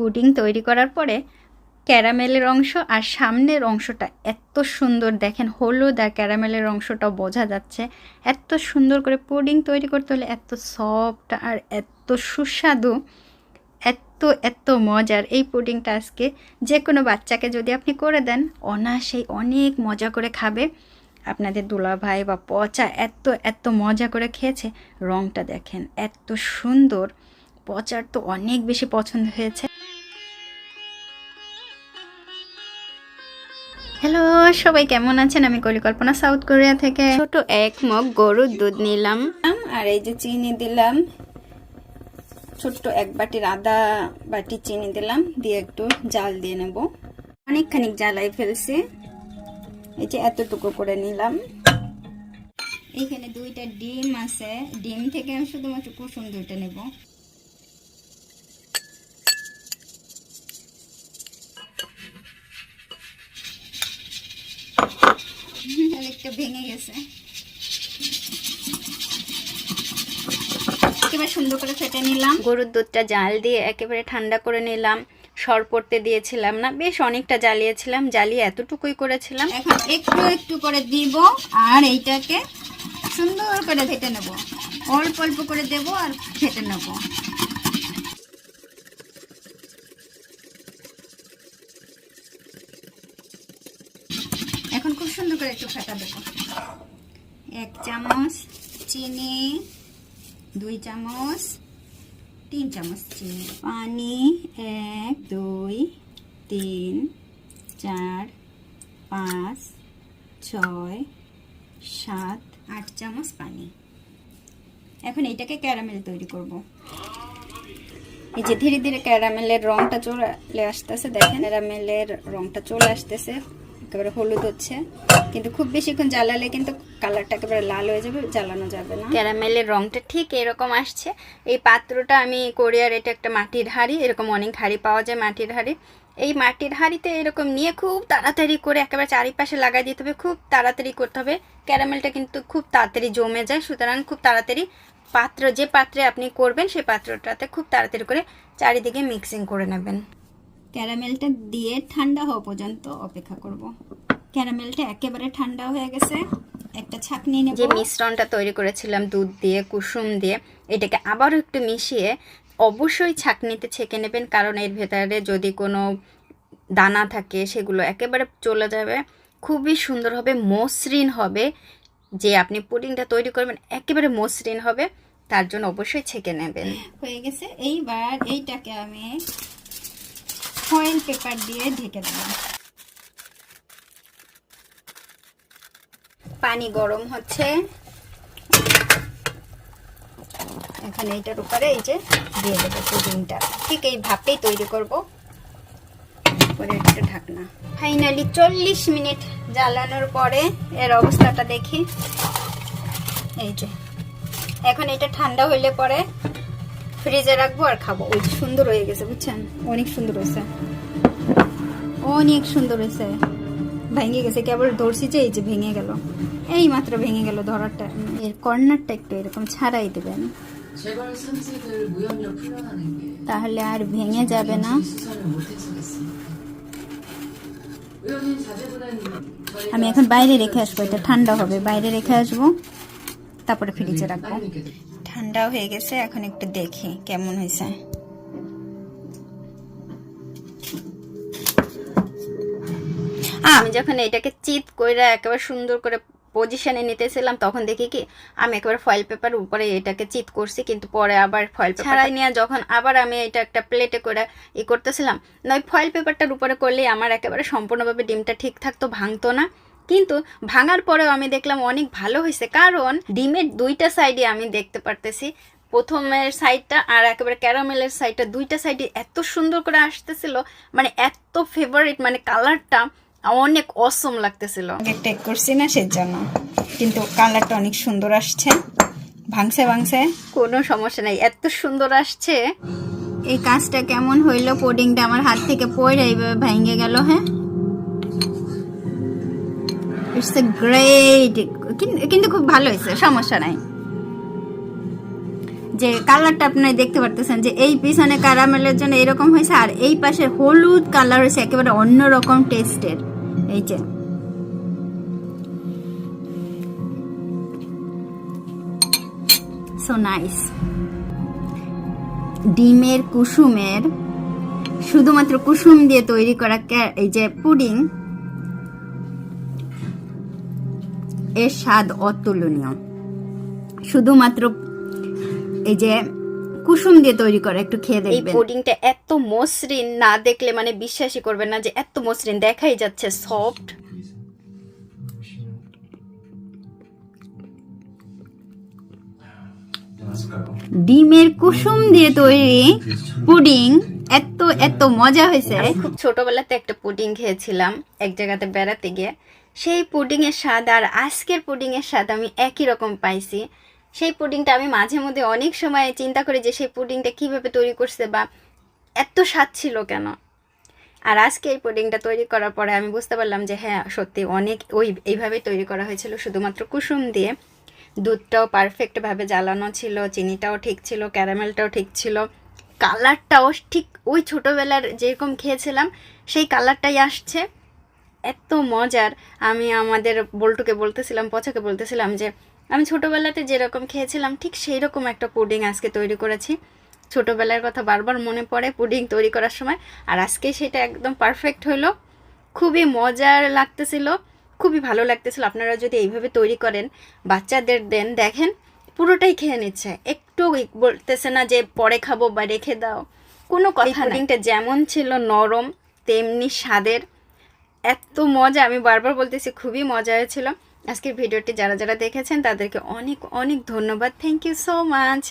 Pudding তৈরি করার পরে ক্যারামেলের অংশ আর সামনের অংশটা এত সুন্দর, দেখেন হলুদ আর ক্যারামেলের অংশটাও বোঝা যাচ্ছে। এত সুন্দর করে পুডিং তৈরি করতে হলে এত সফট আর এত সুস্বাদু, এত এত মজার এই পুডিংটা আজকে যে কোনো বাচ্চাকে যদি আপনি করে দেন অনায়াসেই অনেক মজা করে খাবে। আপনাদের দুলাভাই বা পচা এত এত মজা করে খেয়েছে। রঙটা দেখেন এত সুন্দর, পচার তো অনেক বেশি পছন্দ হয়েছে। হ্যালো সবাই, কেমন আছেন? আমি কলিকল্পনা, সাউথ কোরিয়া থেকে। ছোট এক মগ গরুর দুধ নিলাম আর এই যে চিনি দিলাম, ছোট্ট এক বাটির আধা বাটি চিনি দিলাম, দিয়ে একটু জাল দিয়ে নেব। অনেকখানি জ্বালাই ফেলছি, এই যে এতটুকু করে নিলাম। এইখানে 2টা ডিম আছে, ডিম থেকে আমি শুধুমাত্র কুসুম 2টা নেব। একটা ভেঙে গেছে, একেবারে সুন্দর করে ফেটে নিলাম। গরুর দুধটা জাল দিয়ে একেবারে ঠান্ডা করে নিলাম। সর পড়তে দিয়েছিলাম না, বেশ অনেকটা জ্বালিয়েছিলাম, জ্বালিয়ে এতটুকুই করেছিলাম। এখন একটু একটু করে দিব আর এইটাকে সুন্দর করে ফেটে নেব। অল্প অল্প করে দেব আর ফেটে নেব। এখন খুব সুন্দর করে একটু ফেটা দেব। 1 চামচ চিনি, 2 চামচ, 3 চামচ চিনি, পানি 1 2 3 4 5 6 7 8 চামচ পানি। এখন এইটাকে ক্যারামেল তৈরি করব। এই যে ধীরে ধীরে ক্যারামেলের রংটা চলে আসতেছে, দেখেন ক্যারামেলের রংটা চলে আসতেছে, একেবারে হলুদ হচ্ছে। কিন্তু খুব বেশিক্ষণ জ্বালালে কিন্তু কালারটা একেবারে লাল হয়ে যাবে, জ্বালানো যাবে না। ক্যারামেলের রংটা ঠিক এরকম আসছে। এই পাত্রটা আমি কোরিয়ার, এটা একটা মাটির হাঁড়ি, এরকম অনেক হাঁড়ি পাওয়া যায় মাটির হাঁড়ি। এই মাটির হাঁড়িতে এরকম নিয়ে খুব তাড়াতাড়ি করে একেবারে চারিপাশে লাগাই দিতে হবে, খুব তাড়াতাড়ি করতে হবে। ক্যারামেলটা কিন্তু খুব তাড়াতাড়ি জমে যায়, সুতরাং খুব তাড়াতাড়ি পাত্র, যে পাত্রে আপনি করবেন সেই পাত্রটাতে খুব তাড়াতাড়ি করে চারিদিকে মিক্সিং করে নেবেন। ক্যারামেলটা দিয়ে ঠান্ডা হওয়া পর্যন্ত অপেক্ষা করব। ক্যারামেলটা একেবারে ঠান্ডা হয়ে গেছে, একটা ছাঁকনি নেব। যে মিশ্রণটা তৈরি করেছিলাম দুধ দিয়ে কুসুম দিয়ে, এটাকে আবারও একটু মিশিয়ে অবশ্যই ছাঁকনিতে ছেঁকে নেবেন, কারণ এর ভেতরে যদি কোনো দানা থাকে সেগুলো একেবারে চলে যাবে। খুবই সুন্দর হবে, মসৃণ হবে। যে আপনি পুডিংটা তৈরি করবেন একেবারে মসৃণ হবে, তার জন্য অবশ্যই ছেঁকে নেবেন। হয়ে গেছে, এইবার এইটাকে আমি ফয়েল পেপার দিয়ে ঢেকে দেব। পানি গরম হচ্ছে, এখানে এইটার উপরে এই যে দিয়ে দেবো পুডিংটা। ঠিক এই ভাপেই তৈরি করব। পরে একটা ঢাকনা। ফাইনালি 40 মিনিট জ্বালানোর পরে এর অবস্থাটা দেখি। এই যে এখন এটা ঠান্ডা হইলে পরে ফ্রিজে রাখবো আর খাবো। ওই সুন্দর হয়ে গেছে, বুঝছেন? অনেক সুন্দর হয়েছে, অনেক সুন্দর হয়েছে। ভেঙে গেছে, কেবল ধরছি যে এই যে ভেঙে গেল, এই মাত্র ভেঙে গেল। ধরাটা এর কর্নারটা একটু এরকম ছাড়াই দেবেন, তাহলে আর ভেঙে যাবে না। আমি এখন বাইরে রেখে আসবো, এটা ঠান্ডা হবে, বাইরে রেখে আসবো, তারপরে ফ্রিজে রাখবো। ঠান্ডা হয়ে গেছে, এখন একটু দেখি কেমন হয়েছে। আমি যখন এটাকে চিত কইরা একেবারে সুন্দর করে পজিশনে নিতেছিলাম, তখন দেখি কি আমি একেবারে ফয়েল পেপার উপরে এটাকে চিত করছি, কিন্তু পরে আবার ফয়েল পেপার ছাড়াই নিয়ে যখন আবার আমি এটা একটা প্লেটে করে করতেছিলাম, নয় ফয়েল পেপারটার উপরে করলেই আমার একেবারে সম্পূর্ণভাবে ডিমটা ঠিক থাকতো, ভাঙতো না। কিন্তু ভাঙার পরেও আমি দেখলাম অনেক ভালো হয়েছে, কারণ ডিমের 2টা সাইডে আমি দেখতে পারতেছি, প্রথমের সাইডটা আর একেবারে ক্যারামেলের সাইডটা, 2টা সাইডে এত সুন্দর করে আসতেছিল, মানে এত ফেভারিট, মানে কালারটা অনেক অসম লাগতেছিল। টেক করছি না সেজন্য, কিন্তু কালারটা অনেক সুন্দর আসছে। ভাঙছে কোনো সমস্যা নাই, এত সুন্দর আসছে। এই কাজটা কেমন হইলো? পুডিংটা আমার হাত থেকে পড়ে এইভাবে ভেঙে গেল। হ্যাঁ, ইটস এ গ্রেট, কিন্তু খুব ভালো হয়েছে, সমস্যা নাই। যে কালারটা আপনারা দেখতে পারতেছেন যে এই পিছনে ক্যারামেলের জন্য এরকম হয়েছে, আর এই পাশে হলুদ কালার হয়েছে একেবারে অন্যরকম টেস্টের। এই যে সো নাইস। ডিমের কুসুমের, শুধুমাত্র কুসুম দিয়ে তৈরি করা এই যে পুডিং, এর স্বাদ অতুলনীয়। শুধুমাত্র এই যে কুসুম দিয়ে তৈরি করা, একটু খেয়ে দেখবেন। এই পুডিংটা এত মসৃণ, না দেখলে মানে বিশ্বাসই করবেন না যে এত মসৃণ, দেখাই যাচ্ছে সফট। ডিমের কুসুম দিয়ে তৈরি পুডিং এত এত মজা হয়েছে। খুব ছোটবেলাতে একটা পুডিং খেয়েছিলাম এক জায়গাতে বেড়াতে গিয়ে, সেই পুডিং এর স্বাদ আর আজকের পুডিং এর স্বাদ আমি একই রকম পাইছি। সেই পুডিংটা আমি মাঝে মধ্যে অনেক সময় চিন্তা করি যে সেই পুডিংটা কিভাবে তৈরি করছে বা এত স্বাদ ছিল কেন। আর আজকে এই পুডিংটা তৈরি করার পরে আমি বুঝতে পারলাম যে হ্যাঁ সত্যি অনেক এইভাবে তৈরি করা হয়েছিল, শুধুমাত্র কুসুম দিয়ে। দুধটাও পারফেক্টভাবে জ্বালানো ছিল, চিনিটাও ঠিক ছিল, ক্যারামেলটাও ঠিক ছিল, কালারটাও ঠিক ওই ছোটোবেলার যেরকম খেয়েছিলাম সেই কালারটাই আসছে। এত মজার। আমি আমাদের বল্টুকে বলতেছিলাম, পছাকে বলতেছিলাম যে আমি ছোটোবেলাতে যেরকম খেয়েছিলাম ঠিক সেই রকম একটা পুডিং আজকে তৈরি করেছি। ছোটোবেলার কথা বারবার মনে পড়ে পুডিং তৈরি করার সময়, আর আজকে সেটা একদম পারফেক্ট হলো। খুবই মজার লাগতেছিল, খুবই ভালো লাগতেছিল। আপনারা যদি এইভাবে তৈরি করেন, বাচ্চাদের দেন, দেখেন পুরোটাই খেয়ে নিচ্ছে, একটু বলতেছে না যে পরে খাবো বা রেখে দাও, কোনো কথা। পুডিংটা যেমন ছিল নরম তেমনি স্বাদের, এত মজা। আমি বারবার বলতেছি খুবই মজা হয়েছিল। আজকের ভিডিওটি যারা যারা দেখেছেন তাদেরকে অনেক অনেক ধন্যবাদ। Thank you so much.